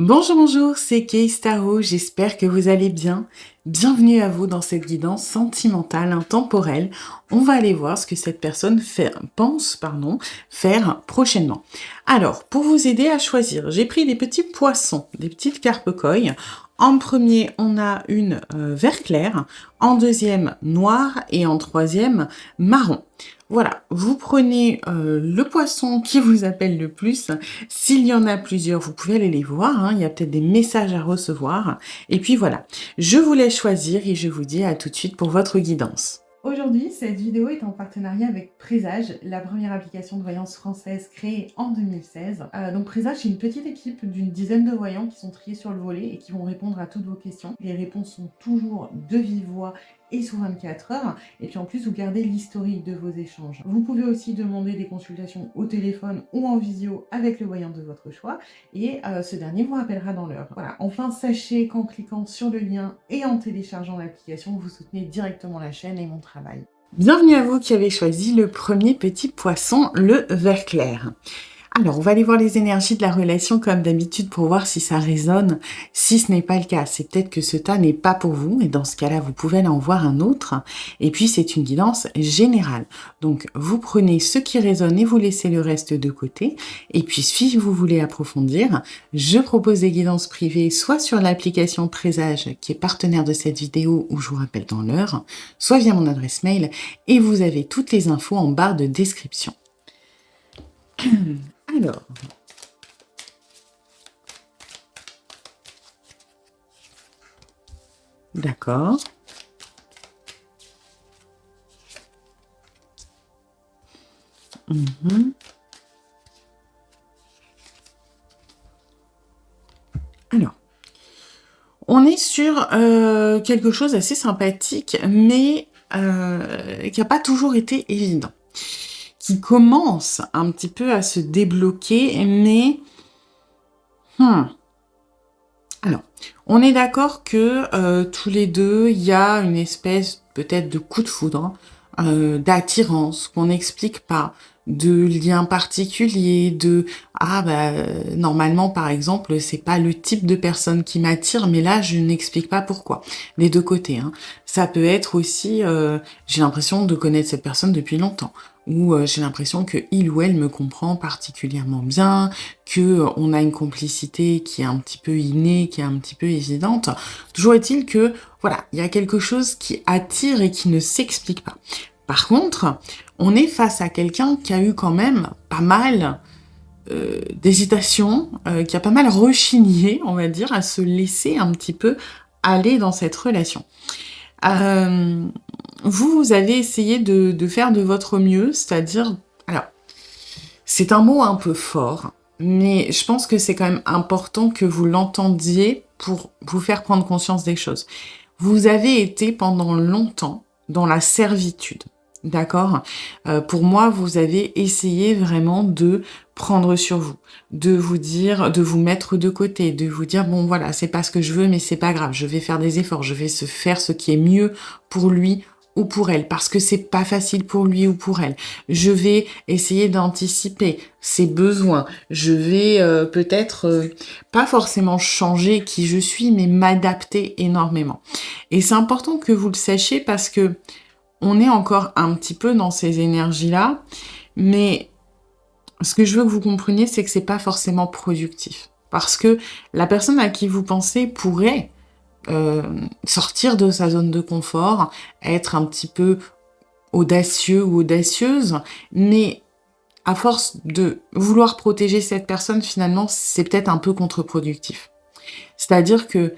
Bonjour, bonjour, c'est Kay Starro, j'espère que vous allez bien. Bienvenue à vous dans cette guidance sentimentale, intemporelle. On va aller voir ce que cette personne pense faire prochainement. Alors, pour vous aider à choisir, j'ai pris des petits poissons, des petites carpe koi. En premier, on a une vert clair, en deuxième, noir et en troisième, marron. Voilà, vous prenez le poisson qui vous appelle le plus. S'il y en a plusieurs, vous pouvez aller les voir, hein. Il y a peut-être des messages à recevoir. Et puis voilà, je vous laisse choisir et je vous dis à tout de suite pour votre guidance. Aujourd'hui, cette vidéo est en partenariat avec Présage, la première application de voyance française créée en 2016. Donc Présage, c'est une petite équipe d'une dizaine de voyants qui sont triés sur le volet et qui vont répondre à toutes vos questions. Les réponses sont toujours de vive voix et sous 24 heures. Et puis en plus, vous gardez l'historique de vos échanges. Vous pouvez aussi demander des consultations au téléphone ou en visio avec le voyant de votre choix. Et ce dernier vous rappellera dans l'heure. Voilà. Enfin, sachez qu'en cliquant sur le lien et en téléchargeant l'application, vous soutenez directement la chaîne et mon travail. Bienvenue à vous qui avez choisi le premier petit poisson, le vert clair. Alors, on va aller voir les énergies de la relation comme d'habitude pour voir si ça résonne. Si ce n'est pas le cas, c'est peut-être que ce tas n'est pas pour vous et dans ce cas-là, vous pouvez aller en voir un autre. Et puis, c'est une guidance générale. Donc, vous prenez ce qui résonne et vous laissez le reste de côté. Et puis, si vous voulez approfondir, je propose des guidances privées soit sur l'application Présage qui est partenaire de cette vidéo où je vous rappelle dans l'heure, soit via mon adresse mail et vous avez toutes les infos en barre de description. Alors, d'accord. Alors, on est sur quelque chose d'assez sympathique, mais qui n'a pas toujours été évident. Qui commence un petit peu à se débloquer, mais... Alors, on est d'accord que tous les deux, il y a une espèce peut-être de coup de foudre, d'attirance qu'on n'explique pas, de lien particulier, de normalement par exemple c'est pas le type de personne qui m'attire, mais là je n'explique pas pourquoi. Les deux côtés, hein. Ça peut être aussi j'ai l'impression de connaître cette personne depuis longtemps, ou j'ai l'impression que il ou elle me comprend particulièrement bien, que on a une complicité qui est un petit peu innée, qui est un petit peu évidente. Toujours est-il que voilà, il y a quelque chose qui attire et qui ne s'explique pas. Par contre, on est face à quelqu'un qui a eu quand même pas mal d'hésitation, qui a pas mal rechigné, on va dire, à se laisser un petit peu aller dans cette relation. Vous avez essayé de faire de votre mieux, c'est-à-dire... Alors, c'est un mot un peu fort, mais je pense que c'est quand même important que vous l'entendiez pour vous faire prendre conscience des choses. Vous avez été pendant longtemps dans la servitude. D'accord. Pour moi, vous avez essayé vraiment de prendre sur vous, de vous dire, de vous mettre de côté, de vous dire bon voilà, c'est pas ce que je veux, mais c'est pas grave, je vais faire des efforts, je vais faire ce qui est mieux pour lui ou pour elle, parce que c'est pas facile pour lui ou pour elle. Je vais essayer d'anticiper ses besoins. Je vais peut-être pas forcément changer qui je suis, mais m'adapter énormément. Et c'est important que vous le sachiez parce que on est encore un petit peu dans ces énergies-là, mais ce que je veux que vous compreniez, c'est que c'est pas forcément productif. Parce que la personne à qui vous pensez pourrait sortir de sa zone de confort, être un petit peu audacieux ou audacieuse, mais à force de vouloir protéger cette personne, finalement, c'est peut-être un peu contre-productif. C'est-à-dire que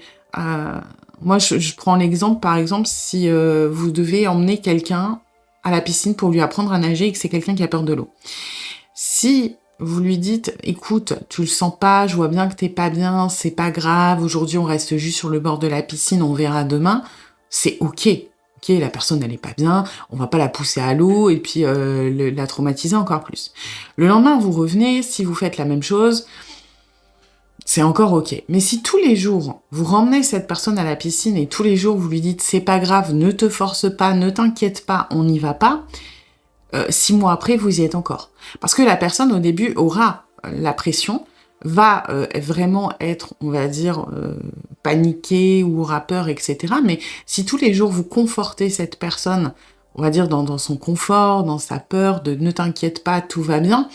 moi, je prends l'exemple, par exemple, si vous devez emmener quelqu'un à la piscine pour lui apprendre à nager et que c'est quelqu'un qui a peur de l'eau. Si vous lui dites, écoute, tu le sens pas, je vois bien que t'es pas bien, c'est pas grave, aujourd'hui on reste juste sur le bord de la piscine, on verra demain, c'est ok. Ok, la personne elle est pas bien, on va pas la pousser à l'eau et puis la traumatiser encore plus. Le lendemain, vous revenez, si vous faites la même chose, c'est encore ok. Mais si tous les jours, vous ramenez cette personne à la piscine et tous les jours, vous lui dites, c'est pas grave, ne te force pas, ne t'inquiète pas, on n'y va pas, 6 mois après, vous y êtes encore. Parce que la personne, au début, aura la pression va vraiment être, on va dire, paniqué ou aura peur, etc. Mais si tous les jours vous confortez cette personne, on va dire dans son confort, dans sa peur, de ne t'inquiète pas, tout va bien,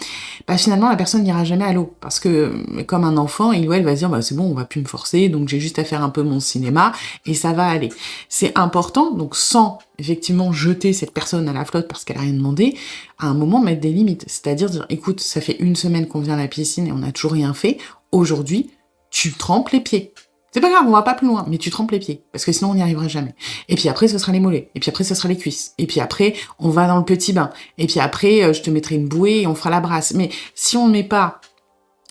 bah finalement la personne n'ira jamais à l'eau. Parce que comme un enfant, il ou elle va se dire bah c'est bon, on va plus me forcer, donc j'ai juste à faire un peu mon cinéma et ça va aller. C'est important, donc sans effectivement jeter cette personne à la flotte parce qu'elle a rien demandé, à un moment mettre des limites. C'est-à-dire dire écoute, ça fait 1 semaine qu'on vient à la piscine et on n'a toujours rien fait. Aujourd'hui, tu trempes les pieds. C'est pas grave, on va pas plus loin, mais tu trempes les pieds, parce que sinon on n'y arrivera jamais. Et puis après, ce sera les mollets, et puis après, ce sera les cuisses, et puis après, on va dans le petit bain, et puis après, je te mettrai une bouée et on fera la brasse. Mais si on ne met pas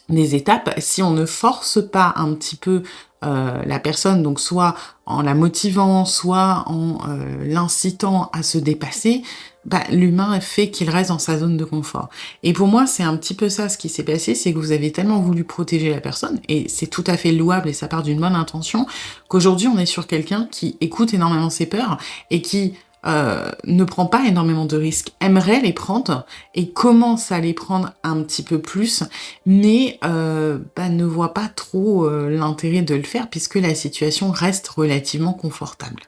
des étapes, si on ne force pas un petit peu la personne, donc soit en la motivant, soit en l'incitant à se dépasser, bah, l'humain fait qu'il reste dans sa zone de confort. Et pour moi, c'est un petit peu ça ce qui s'est passé, c'est que vous avez tellement voulu protéger la personne, et c'est tout à fait louable et ça part d'une bonne intention, qu'aujourd'hui on est sur quelqu'un qui écoute énormément ses peurs et qui ne prend pas énormément de risques, aimerait les prendre et commence à les prendre un petit peu plus, mais bah, ne voit pas trop l'intérêt de le faire puisque la situation reste relativement confortable.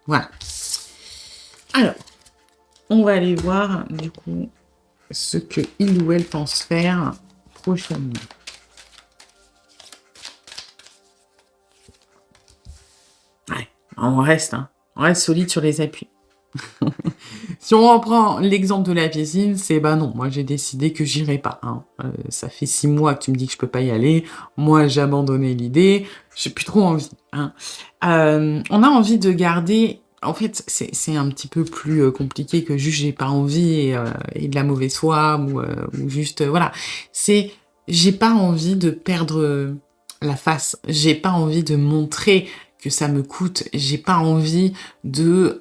Voilà. Alors, on va aller voir du coup ce que il ou elle pense faire prochainement. Ouais, on reste solide sur les appuis. Si on reprend l'exemple de la piscine, c'est bah non, moi j'ai décidé que j'irai pas. Hein. Ça fait 6 mois que tu me dis que je peux pas y aller. Moi j'ai abandonné l'idée. J'ai plus trop envie. Hein. On a envie de garder. En fait, c'est un petit peu plus compliqué que juste j'ai pas envie et de la mauvaise foi ou juste voilà. C'est j'ai pas envie de perdre la face. J'ai pas envie de montrer que ça me coûte. J'ai pas envie de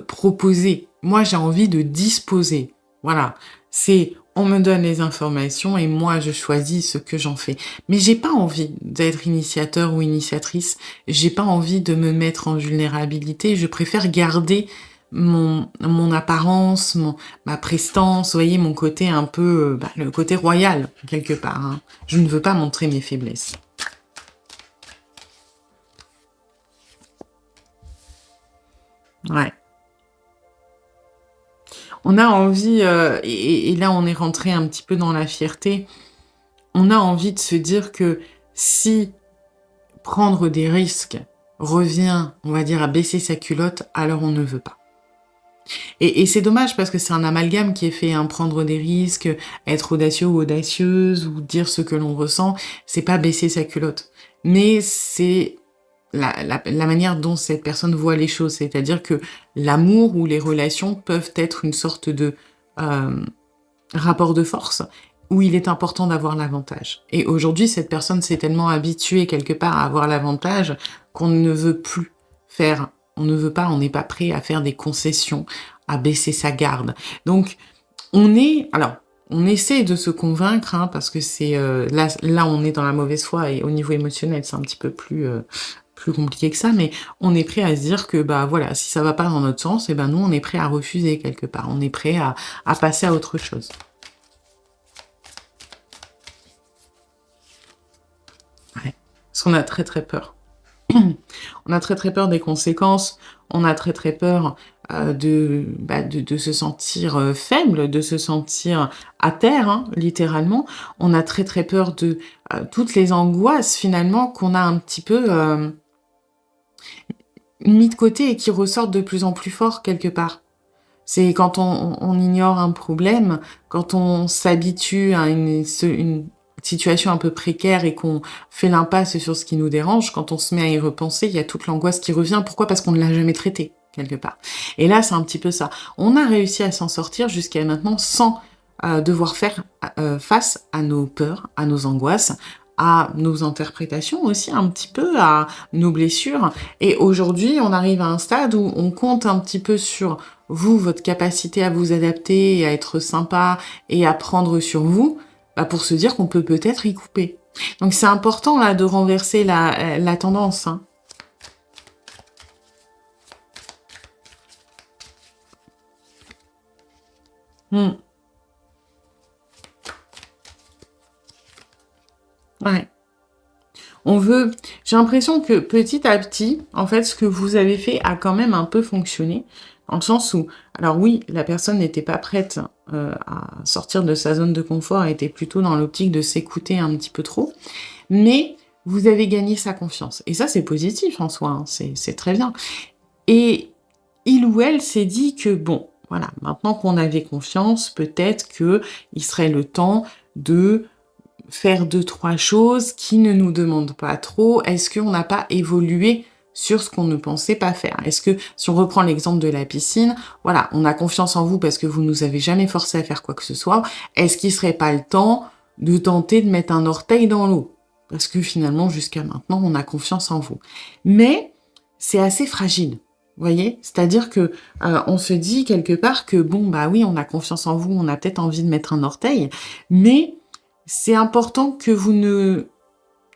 proposer. Moi, j'ai envie de disposer. Voilà. C'est on me donne les informations et moi je choisis ce que j'en fais. Mais j'ai pas envie d'être initiateur ou initiatrice. J'ai pas envie de me mettre en vulnérabilité. Je préfère garder mon apparence, ma prestance, vous voyez, mon côté un peu, bah, le côté royal, quelque part. Hein. Je ne veux pas montrer mes faiblesses. Ouais. On a envie, et là on est rentré un petit peu dans la fierté, on a envie de se dire que si prendre des risques revient, on va dire, à baisser sa culotte, alors on ne veut pas. Et c'est dommage parce que c'est un amalgame qui est fait, hein, prendre des risques, être audacieux ou audacieuse, ou dire ce que l'on ressent, c'est pas baisser sa culotte. Mais c'est la manière dont cette personne voit les choses, c'est-à-dire que l'amour ou les relations peuvent être une sorte de rapport de force où il est important d'avoir l'avantage. Et aujourd'hui, cette personne s'est tellement habituée quelque part à avoir l'avantage qu'on ne veut plus faire, on ne veut pas, on n'est pas prêt à faire des concessions, à baisser sa garde. Donc, alors, on essaie de se convaincre, hein, parce que c'est là, on est dans la mauvaise foi et au niveau émotionnel, c'est un petit peu plus compliqué que ça, mais on est prêt à se dire que bah voilà, si ça va pas dans notre sens, et ben nous on est prêt à refuser quelque part, on est prêt à passer à autre chose. Ouais. Parce qu'on a très très peur. On a très très peur des conséquences, on a très très peur de se sentir faible, de se sentir à terre, hein, littéralement. On a très très peur de toutes les angoisses finalement qu'on a un petit peu mis de côté et qui ressortent de plus en plus fort quelque part. C'est quand on ignore un problème, quand on s'habitue à une situation un peu précaire et qu'on fait l'impasse sur ce qui nous dérange, quand on se met à y repenser, il y a toute l'angoisse qui revient. Pourquoi? Parce qu'on ne l'a jamais traité, quelque part. Et là, c'est un petit peu ça. On a réussi à s'en sortir jusqu'à maintenant sans devoir faire face à nos peurs, à nos angoisses, à nos interprétations aussi, un petit peu à nos blessures. Et aujourd'hui, on arrive à un stade où on compte un petit peu sur vous, votre capacité à vous adapter et à être sympa et à prendre sur vous, bah, pour se dire qu'on peut peut-être y couper. Donc c'est important là de renverser la tendance. Hein. Hmm. Ouais. On veut j'ai l'impression que petit à petit, en fait, ce que vous avez fait a quand même un peu fonctionné. Dans le sens où alors oui, la personne n'était pas prête, à sortir de sa zone de confort, elle était plutôt dans l'optique de s'écouter un petit peu trop, mais vous avez gagné sa confiance et ça, c'est positif en soi, hein, c'est très bien et il ou elle s'est dit que bon, voilà, maintenant qu'on avait confiance, peut-être que il serait le temps de faire deux trois choses qui ne nous demandent pas trop. Est-ce qu'on n'a pas évolué sur ce qu'on ne pensait pas faire? Est-ce que, si on reprend l'exemple de la piscine, voilà, on a confiance en vous parce que vous nous avez jamais forcé à faire quoi que ce soit. Est-ce qu'il serait pas le temps de tenter de mettre un orteil dans l'eau? Parce que finalement, jusqu'à maintenant, on a confiance en vous. Mais c'est assez fragile. Vous voyez? C'est-à-dire que on se dit quelque part que bon, bah oui, on a confiance en vous, on a peut-être envie de mettre un orteil, mais c'est important que vous ne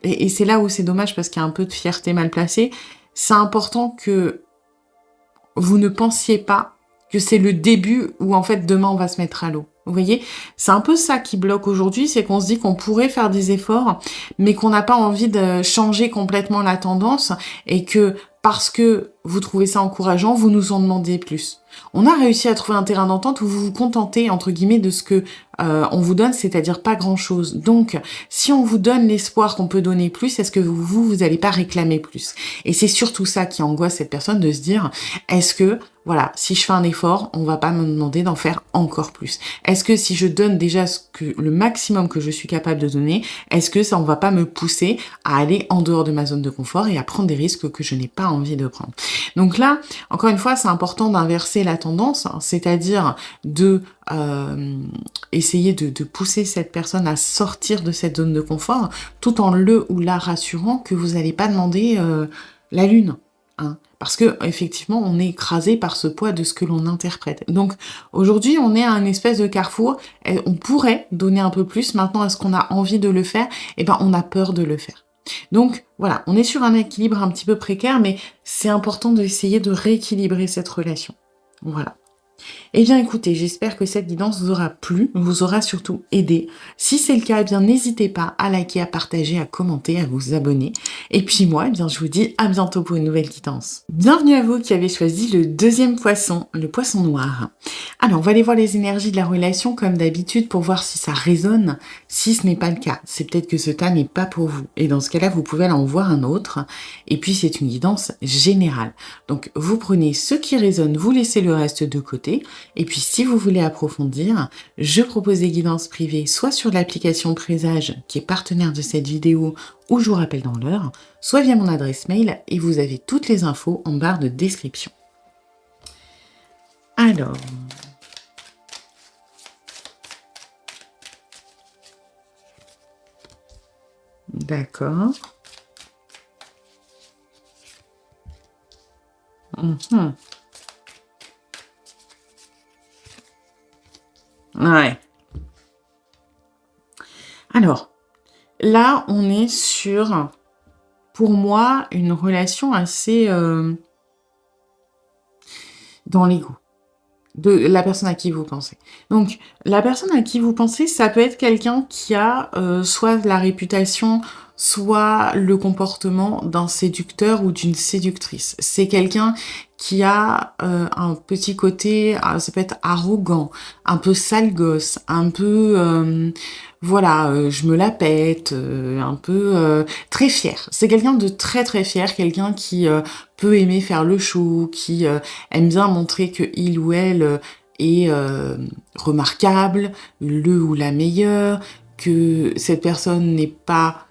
et c'est là où c'est dommage parce qu'il y a un peu de fierté mal placée. C'est important que vous ne pensiez pas que c'est le début où en fait demain on va se mettre à l'eau. Vous voyez? C'est un peu ça qui bloque aujourd'hui, c'est qu'on se dit qu'on pourrait faire des efforts, mais qu'on n'a pas envie de changer complètement la tendance et que parce que vous trouvez ça encourageant, vous nous en demandez plus. On a réussi à trouver un terrain d'entente où vous vous contentez entre guillemets de ce que on vous donne, c'est-à-dire pas grand-chose. Donc, si on vous donne l'espoir qu'on peut donner plus, est-ce que vous allez pas réclamer plus? Et c'est surtout ça qui angoisse cette personne de se dire, est-ce que voilà, si je fais un effort, on va pas me demander d'en faire encore plus. Est-ce que si je donne déjà le maximum que je suis capable de donner, est-ce que ça on va pas me pousser à aller en dehors de ma zone de confort et à prendre des risques que je n'ai pas envie de prendre. Donc là, encore une fois, c'est important d'inverser la tendance, hein, c'est-à-dire de essayer de pousser cette personne à sortir de cette zone de confort, tout en le ou la rassurant que vous n'allez pas demander la lune. Hein. Parce que effectivement, on est écrasé par ce poids de ce que l'on interprète. Donc aujourd'hui, on est à un espèce de carrefour. Et on pourrait donner un peu plus. Maintenant, est-ce qu'on a envie de le faire? Eh ben, on a peur de le faire. Donc voilà, on est sur un équilibre un petit peu précaire, mais c'est important d'essayer de rééquilibrer cette relation. Voilà. Eh bien écoutez, j'espère que cette guidance vous aura plu, vous aura surtout aidé. Si c'est le cas, eh bien n'hésitez pas à liker, à partager, à commenter, à vous abonner. Et puis moi, eh bien je vous dis à bientôt pour une nouvelle guidance. Bienvenue à vous qui avez choisi le deuxième poisson, le poisson noir. Alors on va aller voir les énergies de la relation comme d'habitude pour voir si ça résonne. Si ce n'est pas le cas, c'est peut-être que ce tas n'est pas pour vous. Et dans ce cas-là, vous pouvez aller en voir un autre. Et puis c'est une guidance générale. Donc vous prenez ce qui résonne, vous laissez le reste de côté. Et puis si vous voulez approfondir, je propose des guidances privées soit sur l'application Présage qui est partenaire de cette vidéo ou je vous rappelle dans l'heure, soit via mon adresse mail et vous avez toutes les infos en barre de description. Alors... D'accord. Mhm. Ouais. Alors, là, on est sur, pour moi, une relation assez dans l'ego de la personne à qui vous pensez. Donc, la personne à qui vous pensez, ça peut être quelqu'un qui a soit la réputation, soit le comportement d'un séducteur ou d'une séductrice. C'est quelqu'un qui a un petit côté, ça peut être arrogant, un peu sale gosse, un peu, voilà, je me la pète, un peu très fier. C'est quelqu'un de très très fier, quelqu'un qui peut aimer faire le show, qui aime bien montrer que il ou elle est remarquable, le ou la meilleure, que cette personne n'est pas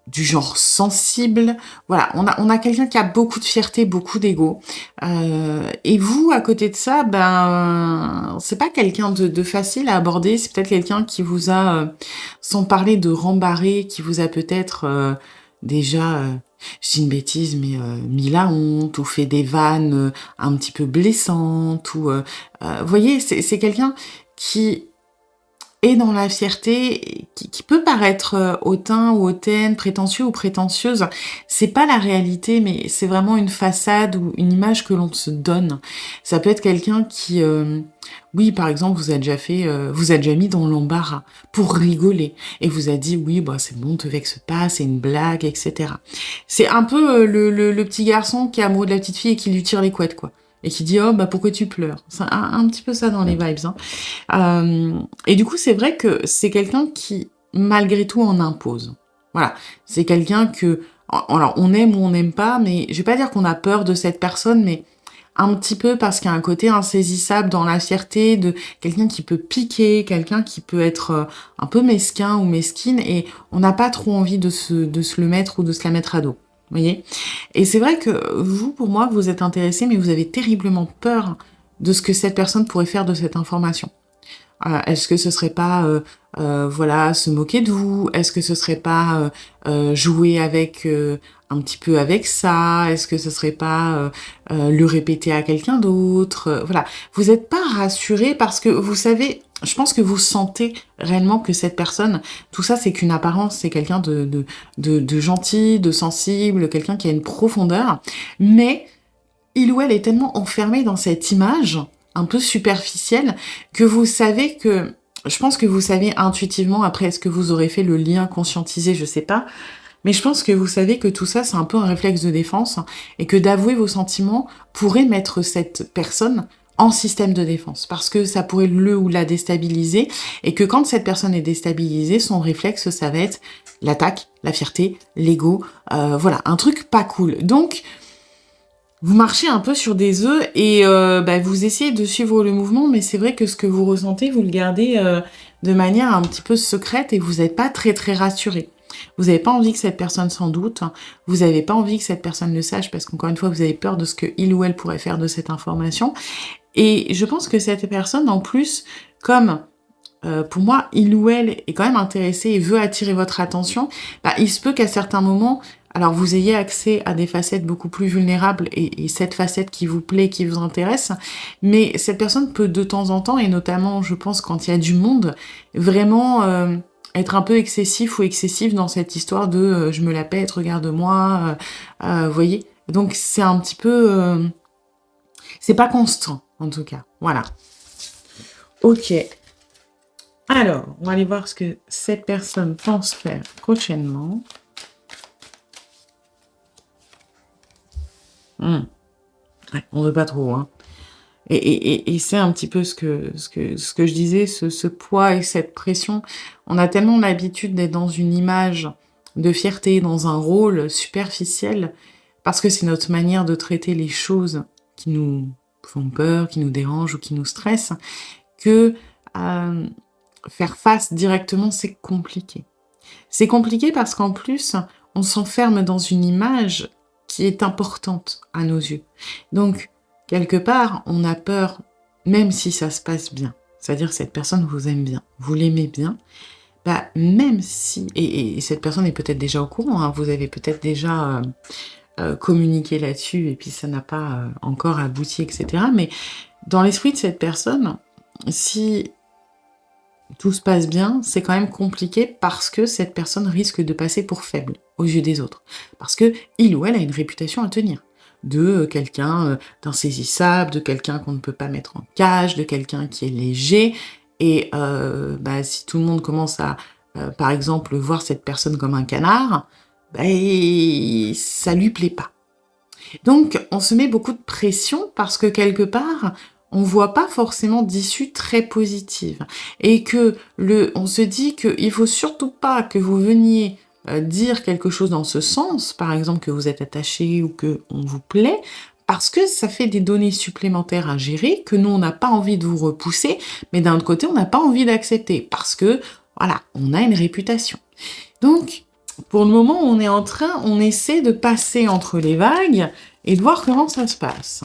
du genre sensible. Voilà, on a quelqu'un qui a beaucoup de fierté, beaucoup d'ego. Et vous, à côté de ça, ben, c'est pas quelqu'un de facile à aborder. C'est peut-être quelqu'un qui vous a, sans parler de rembarré, qui vous a peut-être déjà, je dis une bêtise, mais mis la honte ou fait des vannes un petit peu blessantes. Ou, vous voyez, c'est quelqu'un qui et dans la fierté qui peut paraître, hautain ou hautaine, prétentieux ou prétentieuse. C'est pas la réalité, mais c'est vraiment une façade ou une image que l'on se donne. Ça peut être quelqu'un qui, oui, par exemple, vous êtes déjà mis dans l'embarras pour rigoler et vous a dit: «Oui, bah, c'est bon, te vexe pas, c'est une blague» et cetera. C'est un peu, le petit garçon qui est amoureux de la petite fille et qui lui tire les couettes, quoi, et qui dit: «Oh, bah, pourquoi tu pleures?» C'est un petit peu ça dans les vibes, hein. Et du coup, c'est vrai que c'est quelqu'un qui, malgré tout, en impose. Voilà, c'est quelqu'un que alors on aime ou on n'aime pas, mais je vais pas dire qu'on a peur de cette personne, mais un petit peu parce qu'il y a un côté insaisissable dans la fierté de quelqu'un qui peut piquer, quelqu'un qui peut être, un peu mesquin ou mesquine et on n'a pas trop envie de se le mettre ou de se la mettre à dos. Vous voyez? Et c'est vrai que vous, pour moi, vous êtes intéressé, mais vous avez terriblement peur de ce que cette personne pourrait faire de cette information. Est-ce que ce serait pas, voilà, se moquer de vous? Est-ce que ce serait pas, jouer avec, un petit peu avec ça? Est-ce que ce serait pas, le répéter à quelqu'un d'autre? Voilà. Vous êtes pas rassuré parce que vous savez je pense que vous sentez réellement que cette personne tout ça, c'est qu'une apparence, c'est quelqu'un de gentil, de sensible, quelqu'un qui a une profondeur, mais il ou elle est tellement enfermé dans cette image, un peu superficielle, que vous savez que je pense que vous savez intuitivement, après est-ce que vous aurez fait le lien conscientisé, je sais pas, mais je pense que vous savez que tout ça, c'est un peu un réflexe de défense et que d'avouer vos sentiments pourrait mettre cette personne en système de défense parce que ça pourrait le ou la déstabiliser et que quand cette personne est déstabilisée, son réflexe, ça va être l'attaque, la fierté, l'ego, voilà, un truc pas cool. Donc, vous marchez un peu sur des œufs et bah, vous essayez de suivre le mouvement, mais c'est vrai que ce que vous ressentez, vous le gardez, de manière un petit peu secrète et vous n'êtes pas très, très rassuré. Vous n'avez pas envie que cette personne s'en doute, vous n'avez pas envie que cette personne le sache parce qu'encore une fois, vous avez peur de ce qu'il ou elle pourrait faire de cette information et je pense que cette personne, en plus, comme, pour moi, il ou elle est quand même intéressé et veut attirer votre attention, bah, il se peut qu'à certains moments, alors vous ayez accès à des facettes beaucoup plus vulnérables et cette facette qui vous plaît, qui vous intéresse, mais cette personne peut de temps en temps, et notamment je pense quand il y a du monde, vraiment être un peu excessif ou excessive dans cette histoire de je me la pète, regarde-moi, vous voyez. Donc c'est un petit peu... c'est pas constant en tout cas, voilà. Ok. Alors, on va aller voir ce que cette personne pense faire prochainement. Ouais, on veut pas trop, hein. Et c'est un petit peu ce que je disais, ce poids et cette pression. On a tellement l'habitude d'être dans une image de fierté, dans un rôle superficiel, parce que c'est notre manière de traiter les choses qui nous font peur, qui nous dérangent ou qui nous stressent, que faire face directement, c'est compliqué. C'est compliqué parce qu'en plus, on s'enferme dans une image qui est importante à nos yeux. Donc, quelque part, on a peur, même si ça se passe bien. C'est-à-dire que cette personne vous aime bien, vous l'aimez bien, bah, même si... Et cette personne est peut-être déjà au courant, hein, vous avez peut-être déjà communiqué là-dessus et puis ça n'a pas encore abouti, etc. Mais dans l'esprit de cette personne, si tout se passe bien, c'est quand même compliqué parce que cette personne risque de passer pour faible aux yeux des autres. Parce que il ou elle a une réputation à tenir. De quelqu'un d'insaisissable, de quelqu'un qu'on ne peut pas mettre en cage, de quelqu'un qui est léger. Et bah, si tout le monde commence à, par exemple, voir cette personne comme un canard, bah, ça lui plaît pas. Donc, on se met beaucoup de pression parce que quelque part, on voit pas forcément d'issue très positive. Et que on se dit qu'il faut surtout pas que vous veniez dire quelque chose dans ce sens, par exemple que vous êtes attaché ou que on vous plaît, parce que ça fait des données supplémentaires à gérer, que nous, on n'a pas envie de vous repousser, mais d'un autre côté, on n'a pas envie d'accepter, parce que, voilà, on a une réputation. Donc, pour le moment, on essaie de passer entre les vagues et de voir comment ça se passe.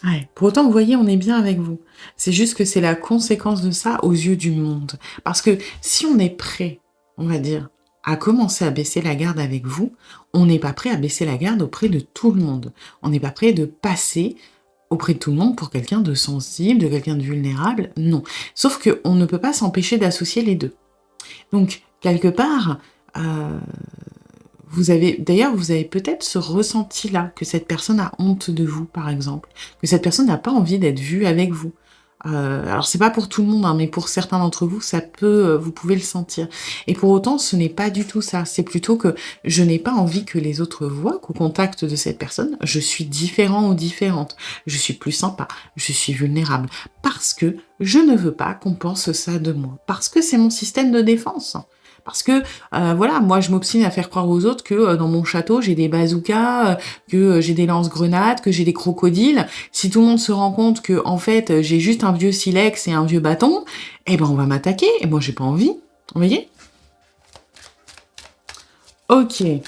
Ouais. Pour autant, vous voyez, on est bien avec vous. C'est juste que c'est la conséquence de ça aux yeux du monde. Parce que si on est prêt, on va dire, à commencer à baisser la garde avec vous, on n'est pas prêt à baisser la garde auprès de tout le monde. On n'est pas prêt de passer auprès de tout le monde pour quelqu'un de sensible, de quelqu'un de vulnérable, non. Sauf qu'on ne peut pas s'empêcher d'associer les deux. Donc, quelque part, vous avez peut-être ce ressenti-là, que cette personne a honte de vous, par exemple, que cette personne n'a pas envie d'être vue avec vous. Alors c'est pas pour tout le monde, hein, mais pour certains d'entre vous, ça peut, vous pouvez le sentir. Et pour autant, ce n'est pas du tout ça. C'est plutôt que je n'ai pas envie que les autres voient qu'au contact de cette personne, je suis différent ou différente. Je suis plus sympa, je suis vulnérable, parce que je ne veux pas qu'on pense ça de moi. Parce que c'est mon système de défense. Parce que, voilà, moi je m'obstine à faire croire aux autres que dans mon château j'ai des bazookas, que j'ai des lance-grenades, que j'ai des crocodiles. Si tout le monde se rend compte que en fait j'ai juste un vieux silex et un vieux bâton, eh ben on va m'attaquer. Et moi j'ai pas envie. Vous voyez? Ok. Et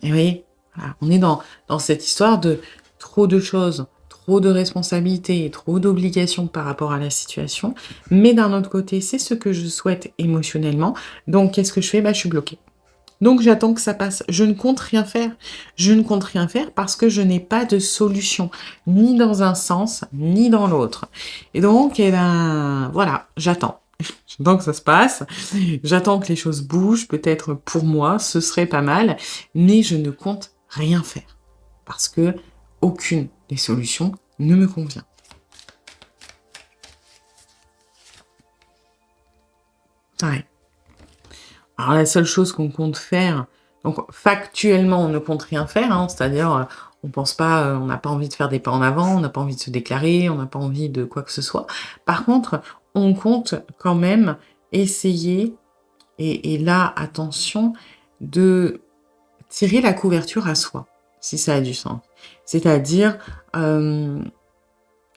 vous voyez, voilà, on est dans cette histoire de trop de choses, trop de responsabilités, trop d'obligations par rapport à la situation. Mais d'un autre côté, c'est ce que je souhaite émotionnellement. Donc, qu'est-ce que je fais? Bah, je suis bloquée. Donc, j'attends que ça passe. Je ne compte rien faire. Je ne compte rien faire parce que je n'ai pas de solution, ni dans un sens, ni dans l'autre. Et donc, eh ben, voilà, j'attends. J'attends que ça se passe. J'attends que les choses bougent. Peut-être pour moi, ce serait pas mal. Mais je ne compte rien faire. Parce que aucune des solutions ne me convient. Ouais. Alors la seule chose qu'on compte faire, donc factuellement on ne compte rien faire, hein, c'est-à-dire on pense pas, on n'a pas envie de faire des pas en avant, on n'a pas envie de se déclarer, on n'a pas envie de quoi que ce soit. Par contre, on compte quand même essayer, et là attention, de tirer la couverture à soi, si ça a du sens. C'est-à-dire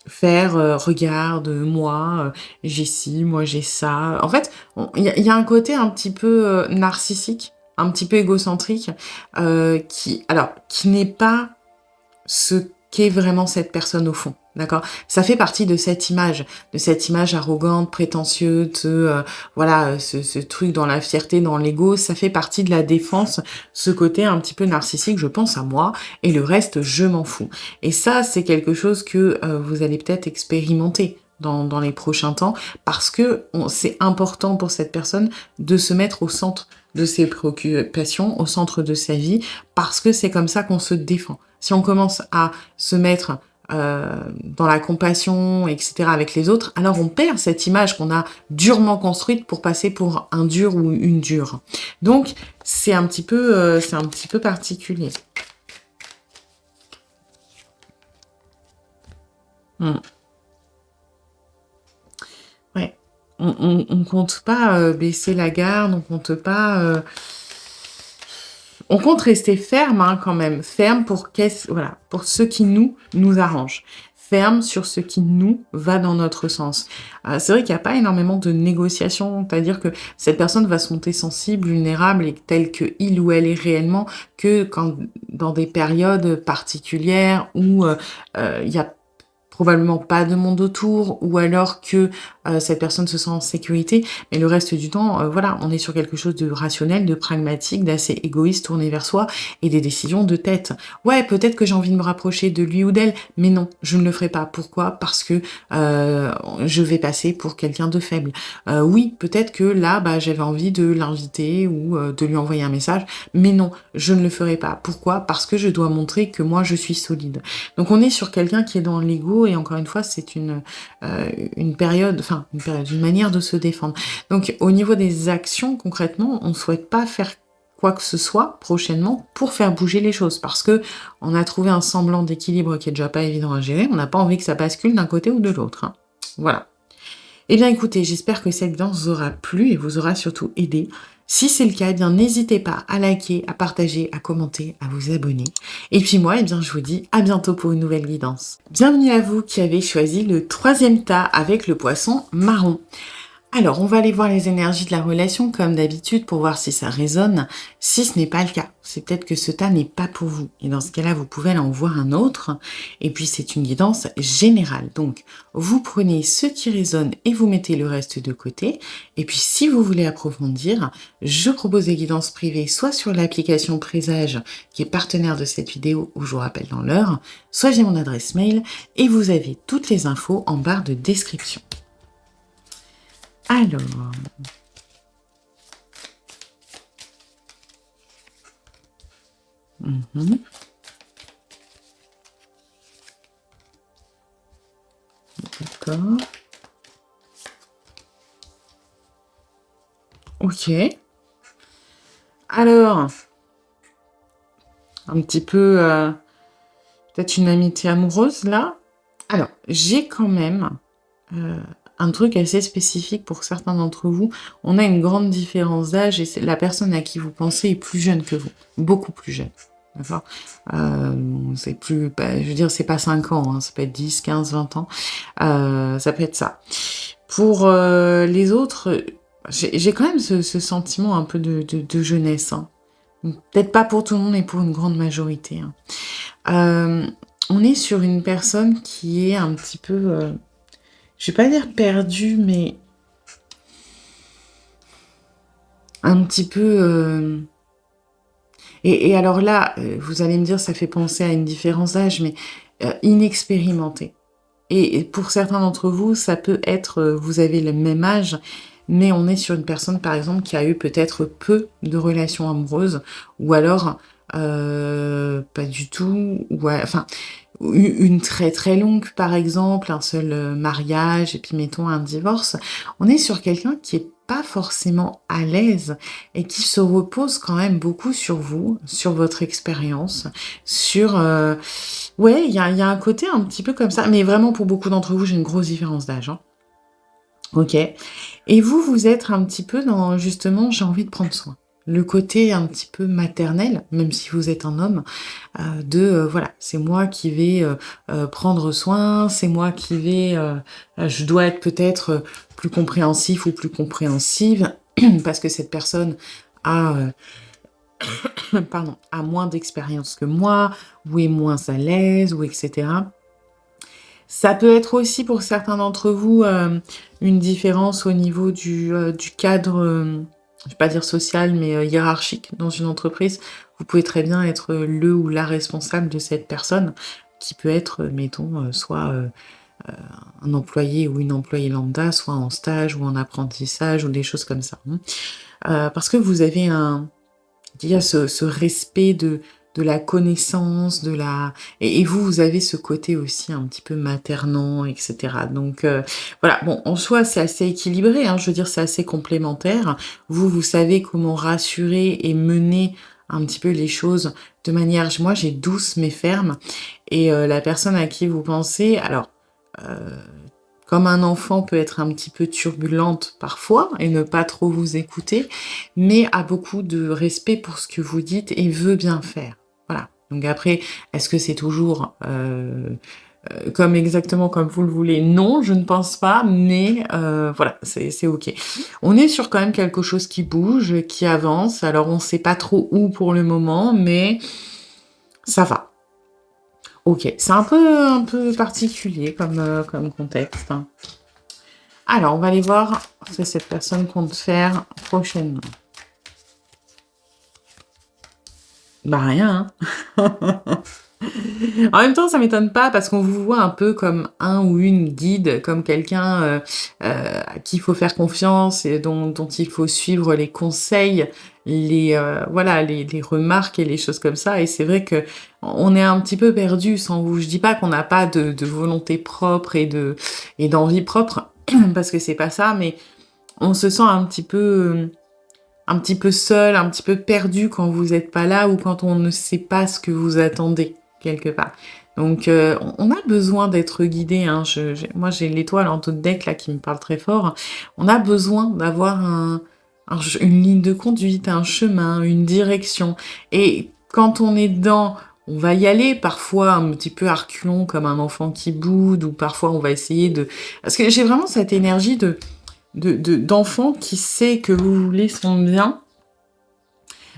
faire regarde moi j'ai ci, moi j'ai ça. En fait, il y a un côté un petit peu narcissique, un petit peu égocentrique, qui n'est pas ce qu'est vraiment cette personne au fond. D'accord? Ça fait partie de cette image arrogante, prétentieuse, voilà, ce truc dans la fierté, dans l'ego, ça fait partie de la défense, ce côté un petit peu narcissique, je pense à moi, et le reste, je m'en fous. Et ça, c'est quelque chose que vous allez peut-être expérimenter dans les prochains temps, parce que c'est important pour cette personne de se mettre au centre de ses préoccupations, au centre de sa vie, parce que c'est comme ça qu'on se défend. Si on commence à se mettre dans la compassion, etc. avec les autres, alors on perd cette image qu'on a durement construite pour passer pour un dur ou une dure. Donc, c'est un petit peu particulier. Ouais. On compte pas baisser la garde, on compte pas... On compte rester ferme, hein, quand même. Ferme pour pour ce qui nous arrange. Ferme sur ce qui nous va dans notre sens. C'est vrai qu'il n'y a pas énormément de négociations, c'est-à-dire que cette personne va se monter sensible, vulnérable et telle que il ou elle est réellement que quand dans des périodes particulières où il y a probablement pas de monde autour, ou alors que cette personne se sent en sécurité, mais le reste du temps, voilà, on est sur quelque chose de rationnel, de pragmatique, d'assez égoïste, tourné vers soi, et des décisions de tête. Ouais, peut-être que j'ai envie de me rapprocher de lui ou d'elle, mais non, je ne le ferai pas. Pourquoi? Parce que je vais passer pour quelqu'un de faible. Oui, peut-être que là, bah, j'avais envie de l'inviter ou de lui envoyer un message, mais non, je ne le ferai pas. Pourquoi? Parce que je dois montrer que moi, je suis solide. Donc on est sur quelqu'un qui est dans l'ego, et encore une fois, c'est une manière de se défendre. Donc, au niveau des actions, concrètement, on ne souhaite pas faire quoi que ce soit prochainement pour faire bouger les choses, parce que on a trouvé un semblant d'équilibre qui est déjà pas évident à gérer. On n'a pas envie que ça bascule d'un côté ou de l'autre, hein. Voilà. Eh bien, écoutez, j'espère que cette vidéo vous aura plu et vous aura surtout aidé. Si c'est le cas, eh bien, n'hésitez pas à liker, à partager, à commenter, à vous abonner. Et puis moi, eh bien, je vous dis à bientôt pour une nouvelle guidance. Bienvenue à vous qui avez choisi le 3e tas avec le poisson marron. Alors, on va aller voir les énergies de la relation comme d'habitude pour voir si ça résonne. Si ce n'est pas le cas, c'est peut-être que ce tas n'est pas pour vous. Et dans ce cas-là, vous pouvez aller en voir un autre. Et puis, c'est une guidance générale. Donc, vous prenez ce qui résonne et vous mettez le reste de côté. Et puis, si vous voulez approfondir, je propose des guidances privées, soit sur l'application Présage, qui est partenaire de cette vidéo, où je vous rappelle dans l'heure, soit j'ai mon adresse mail et vous avez toutes les infos en barre de description. Alors, d'accord. Ok. Alors, un petit peu, peut-être une amitié amoureuse là. Alors, j'ai quand même un truc assez spécifique pour certains d'entre vous. On a une grande différence d'âge et la personne à qui vous pensez est plus jeune que vous, beaucoup plus jeune. D'accord. C'est plus, je veux dire, c'est pas 5 ans, hein, ça peut être 10, 15, 20 ans. Ça peut être ça. Pour les autres, j'ai quand même ce sentiment un peu de jeunesse. Hein. Peut-être pas pour tout le monde, mais pour une grande majorité. Hein. On est sur une personne qui est un petit peu, je vais pas dire perdue, mais un petit peu... Et alors là, vous allez me dire, ça fait penser à une différence d'âge, mais inexpérimentée. Et pour certains d'entre vous, ça peut être, vous avez le même âge, mais on est sur une personne, par exemple, qui a eu peut-être peu de relations amoureuses, ou alors pas du tout, ou enfin, une très très longue, par exemple, un seul mariage, et puis mettons un divorce. On est sur quelqu'un qui est pas forcément à l'aise et qui se repose quand même beaucoup sur vous, sur votre expérience, sur... Ouais, il y a un côté un petit peu comme ça, mais vraiment pour beaucoup d'entre vous, j'ai une grosse différence d'âge. Hein. Ok. Et vous êtes un petit peu dans, justement, j'ai envie de prendre soin. Le côté un petit peu maternel, même si vous êtes un homme, voilà, c'est moi qui vais prendre soin, c'est moi qui vais, je dois être peut-être plus compréhensif ou plus compréhensive, parce que cette personne a, a moins d'expérience que moi, ou est moins à l'aise, ou etc. Ça peut être aussi pour certains d'entre vous une différence au niveau du cadre, je vais pas dire social, mais hiérarchique dans une entreprise. Vous pouvez très bien être le ou la responsable de cette personne, qui peut être, mettons, soit un employé ou une employée lambda, soit en stage ou en apprentissage ou des choses comme ça. Parce que vous avez il y a ce respect de la connaissance, et vous avez ce côté aussi un petit peu maternant, etc. Donc voilà, bon, en soi, c'est assez équilibré, hein, je veux dire, c'est assez complémentaire. Vous savez comment rassurer et mener un petit peu les choses de manière... Moi, j'ai douce mais ferme, et la personne à qui vous pensez, alors... comme un enfant peut être un petit peu turbulente parfois et ne pas trop vous écouter, mais a beaucoup de respect pour ce que vous dites et veut bien faire. Voilà. Donc après, est-ce que c'est toujours exactement comme vous le voulez? Non, je ne pense pas, mais voilà, c'est ok. On est sur quand même quelque chose qui bouge, qui avance. Alors on ne sait pas trop où pour le moment, mais ça va. Ok, c'est un peu particulier comme contexte. Hein. Alors, on va aller voir ce que cette personne compte faire prochainement. Bah rien, hein. En même temps, ça m'étonne pas parce qu'on vous voit un peu comme un ou une guide, comme quelqu'un à qui il faut faire confiance et dont il faut suivre les conseils, voilà, les remarques et les choses comme ça. Et c'est vrai que on est un petit peu perdu sans vous. Je dis pas qu'on n'a pas de volonté propre et d'envie propre, parce que c'est pas ça, mais on se sent un petit peu seul, un petit peu perdu quand vous n'êtes pas là ou quand on ne sait pas ce que vous attendez quelque part. Donc, on a besoin d'être guidé. Hein. Moi, j'ai l'étoile en taux de deck là qui me parle très fort. On a besoin d'avoir une ligne de conduite, un chemin, une direction. Et quand on est dedans, on va y aller, parfois un petit peu à reculons comme un enfant qui boude, ou parfois on va essayer de... Parce que j'ai vraiment cette énergie d'enfant qui sait que vous voulez son bien,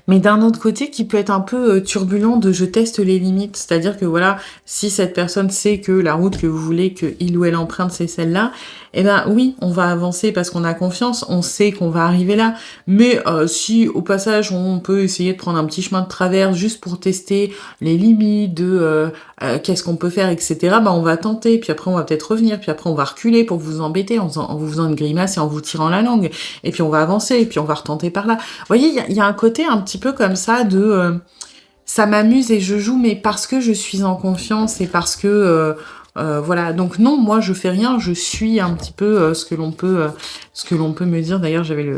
mais d'un autre côté, qui peut être un peu turbulent de je teste les limites. C'est-à-dire que voilà, si cette personne sait que la route que vous voulez qu'il ou elle emprunte, c'est celle-là, eh ben oui, on va avancer parce qu'on a confiance, on sait qu'on va arriver là. Mais si au passage, on peut essayer de prendre un petit chemin de travers juste pour tester les limites de qu'est-ce qu'on peut faire, etc., ben on va tenter, puis après on va peut-être revenir, puis après on va reculer pour vous embêter en vous faisant une grimace et en vous tirant la langue. Et puis on va avancer, et puis on va retenter par là. Vous voyez, il y a un côté un petit peu comme ça de ça m'amuse et je joue, mais parce que je suis en confiance et parce que voilà. Donc non, moi je fais rien, je suis un petit peu ce que l'on peut me dire. D'ailleurs, j'avais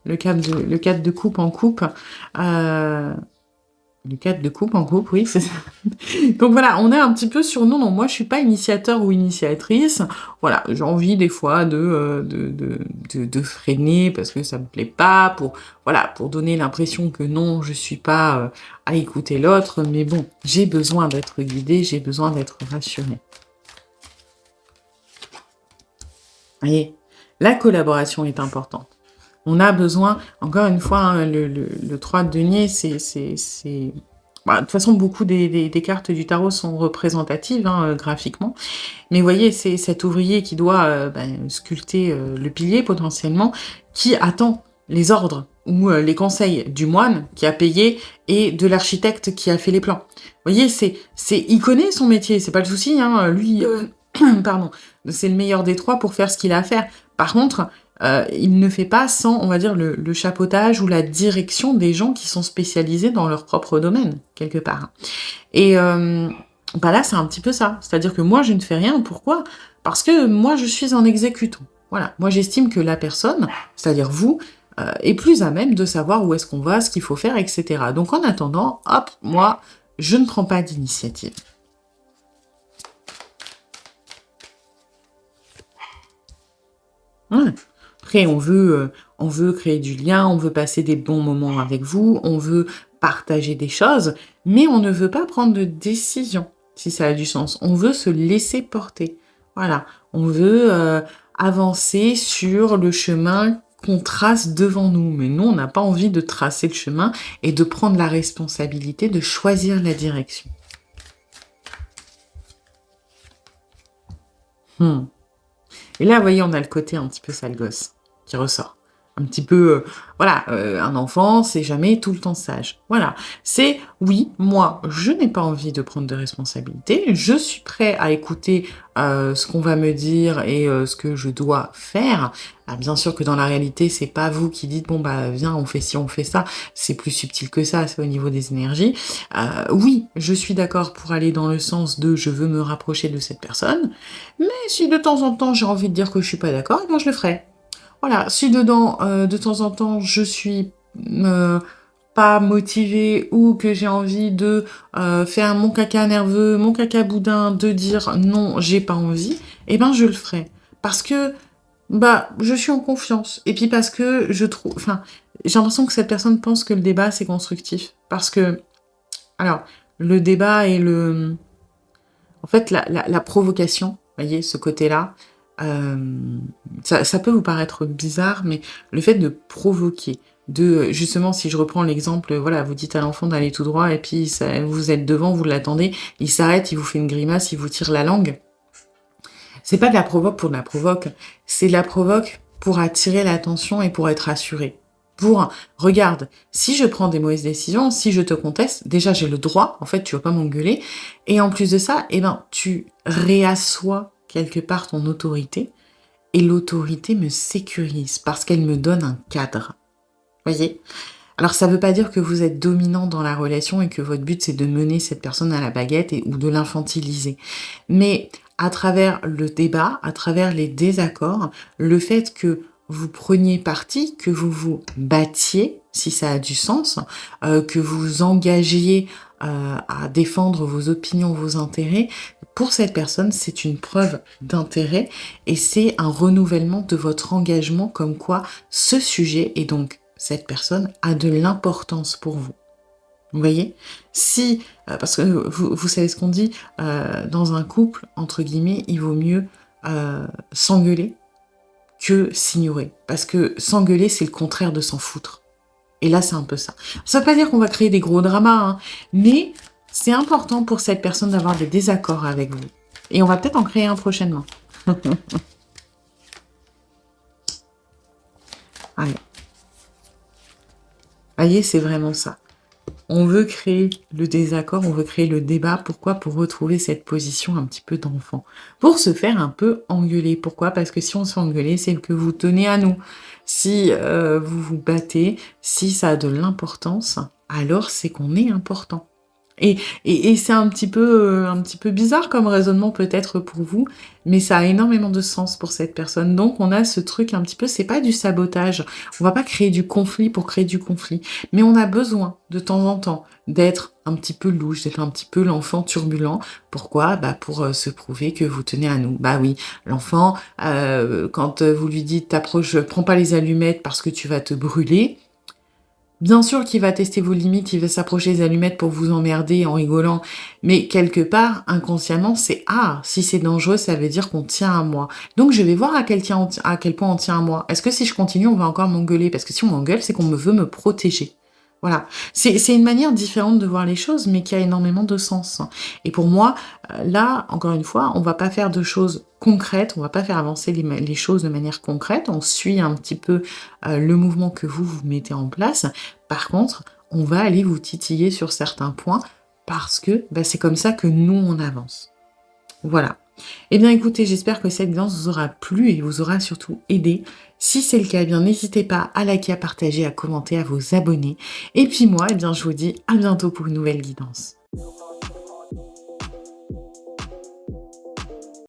le cadre de coupe en coupe. Le cadre de coupe en coupe, oui, c'est ça. Donc voilà, on est un petit peu sur non, moi je suis pas initiateur ou initiatrice. Voilà, j'ai envie des fois de freiner parce que ça me plaît pas, pour donner l'impression que non, je suis pas à écouter l'autre, mais bon, j'ai besoin d'être guidée, j'ai besoin d'être rassurée. Vous voyez, la collaboration est importante. On a besoin, encore une fois, hein, le 3 de denier, c'est... Bah, de toute façon, beaucoup des cartes du tarot sont représentatives hein, graphiquement. Mais vous voyez, c'est cet ouvrier qui doit sculpter le pilier potentiellement, qui attend les ordres ou les conseils du moine qui a payé et de l'architecte qui a fait les plans. Vous voyez, il connaît son métier, c'est pas le souci. Hein, lui, pardon, c'est le meilleur des trois pour faire ce qu'il a à faire. Par contre, il ne fait pas sans, on va dire, le chapeautage ou la direction des gens qui sont spécialisés dans leur propre domaine, quelque part. Et bah là, c'est un petit peu ça. C'est-à-dire que moi, je ne fais rien. Pourquoi? Parce que moi, je suis un exécutant. Voilà. Moi, j'estime que la personne, c'est-à-dire vous, est plus à même de savoir où est-ce qu'on va, ce qu'il faut faire, etc. Donc, en attendant, hop, moi, je ne prends pas d'initiative. Ouais. Après, on veut créer du lien, on veut passer des bons moments avec vous, on veut partager des choses, mais on ne veut pas prendre de décision, si ça a du sens. On veut se laisser porter. Voilà. On veut avancer sur le chemin qu'on trace devant nous. Mais nous, on n'a pas envie de tracer le chemin et de prendre la responsabilité de choisir la direction. Et là, vous voyez, on a le côté un petit peu sale gosse qui ressort. Un petit peu, un enfant, c'est jamais tout le temps sage. Voilà, c'est, oui, moi, je n'ai pas envie de prendre de responsabilités, je suis prêt à écouter ce qu'on va me dire et ce que je dois faire. Alors, bien sûr que dans la réalité, c'est pas vous qui dites, bon, bah, viens, on fait ci, on fait ça, c'est plus subtil que ça, c'est au niveau des énergies. Oui, je suis d'accord pour aller dans le sens de je veux me rapprocher de cette personne, mais si de temps en temps j'ai envie de dire que je suis pas d'accord, eh ben je le ferai. Voilà, si dedans, de temps en temps, je suis pas motivée ou que j'ai envie de faire mon caca nerveux, mon caca boudin, de dire non, j'ai pas envie, eh ben je le ferai. Parce que, bah, je suis en confiance. Et puis parce que je trouve... Enfin, j'ai l'impression que cette personne pense que le débat, c'est constructif. Parce que, alors, le débat et le... En fait, la provocation, vous voyez, ce côté-là, ça peut vous paraître bizarre, mais le fait de provoquer, justement, si je reprends l'exemple, voilà, vous dites à l'enfant d'aller tout droit, et puis vous êtes devant, vous l'attendez, il s'arrête, il vous fait une grimace, il vous tire la langue. C'est pas de la provoque pour de la provoque, c'est de la provoque pour attirer l'attention et pour être rassuré. Regarde, si je prends des mauvaises décisions, si je te conteste, déjà j'ai le droit, en fait, tu vas pas m'engueuler, et en plus de ça, eh ben, tu réassois quelque part ton autorité, et l'autorité me sécurise parce qu'elle me donne un cadre. Voyez? Alors ça veut pas dire que vous êtes dominant dans la relation et que votre but c'est de mener cette personne à la baguette ou de l'infantiliser. Mais à travers le débat, à travers les désaccords, le fait que vous preniez parti, que vous vous battiez, si ça a du sens, que vous vous engagiez à défendre vos opinions, vos intérêts, pour cette personne, c'est une preuve d'intérêt et c'est un renouvellement de votre engagement comme quoi ce sujet et donc cette personne a de l'importance pour vous. Vous voyez? Si, parce que vous savez ce qu'on dit, dans un couple, entre guillemets, il vaut mieux s'engueuler que s'ignorer. Parce que s'engueuler, c'est le contraire de s'en foutre. Et là, c'est un peu ça. Ça veut pas dire qu'on va créer des gros dramas, hein, mais c'est important pour cette personne d'avoir des désaccords avec vous. Et on va peut-être en créer un prochainement. Allez. Voyez, c'est vraiment ça. On veut créer le désaccord, on veut créer le débat. Pourquoi? Pour retrouver cette position un petit peu d'enfant. Pour se faire un peu engueuler. Pourquoi? Parce que si on se fait engueuler, c'est que vous tenez à nous. Si vous vous battez, si ça a de l'importance, alors c'est qu'on est important. Et c'est un petit peu bizarre comme raisonnement peut-être pour vous, mais ça a énormément de sens pour cette personne. Donc on a ce truc un petit peu, c'est pas du sabotage. On va pas créer du conflit pour créer du conflit, mais on a besoin de temps en temps d'être un petit peu louche, d'être un petit peu l'enfant turbulent. Pourquoi? Bah pour se prouver que vous tenez à nous. Bah oui, l'enfant, quand vous lui dites t'approches, prends pas les allumettes parce que tu vas te brûler. Bien sûr qu'il va tester vos limites, il va s'approcher des allumettes pour vous emmerder en rigolant, mais quelque part, inconsciemment, c'est «Ah, si c'est dangereux, ça veut dire qu'on tient à moi. Donc je vais voir à quel point on tient à moi. Est-ce que si je continue, on va encore m'engueuler? Parce que si on m'engueule, c'est qu'on me veut me protéger». Voilà. C'est une manière différente de voir les choses, mais qui a énormément de sens. Et pour moi, là, encore une fois, on va pas faire de choses concrètes, on va pas faire avancer les choses de manière concrète, on suit un petit peu le mouvement que vous mettez en place. Par contre, on va aller vous titiller sur certains points parce que bah, c'est comme ça que nous, on avance. Voilà. Eh bien écoutez, j'espère que cette guidance vous aura plu et vous aura surtout aidé. Si c'est le cas, eh bien n'hésitez pas à liker, à partager, à commenter, à vous abonner. Et puis moi, eh bien je vous dis à bientôt pour une nouvelle guidance.